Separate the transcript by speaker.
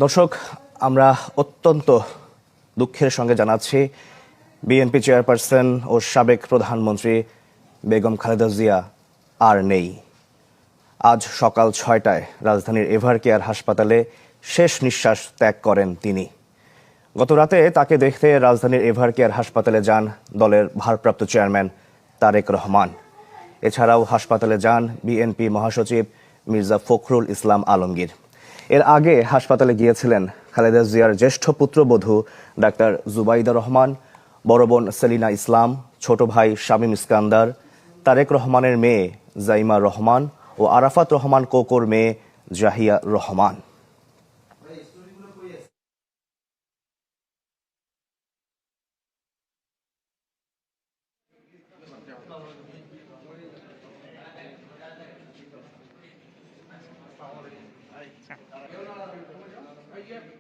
Speaker 1: দর্শক, আমরা অত্যন্ত দুঃখের সঙ্গে জানাচ্ছি বিএনপি চেয়ারপারসন ও সাবেক প্রধানমন্ত্রী বেগম খালেদা জিয়া আর নেই। আজ সকাল ৬টায় রাজধানীর এভারকেয়ার হাসপাতালে শেষ নিঃশ্বাস ত্যাগ করেন তিনি। গত রাতে তাকে দেখতে রাজধানীর এভারকেয়ার হাসপাতালে যান দলের ভারপ্রাপ্ত চেয়ারম্যান তারেক রহমান। এছাড়াও হাসপাতালে যান বিএনপি মহাসচিব মির্জা ফখরুল ইসলাম আলমগীর। এর আগে হাসপাতালে গিয়েছিলেন খালেদা জিয়ার জ্যেষ্ঠ পুত্রবধূ ডাক্তার জুবাইদা রহমান, বড় বোন সেলিনা ইসলাম, ছোট ভাই শামীম ইস্কান্দার, তারেক রহমানের মেয়ে জাইমা রহমান ও আরাফাত রহমান কোকোর মেয়ে জাহিয়া রহমান।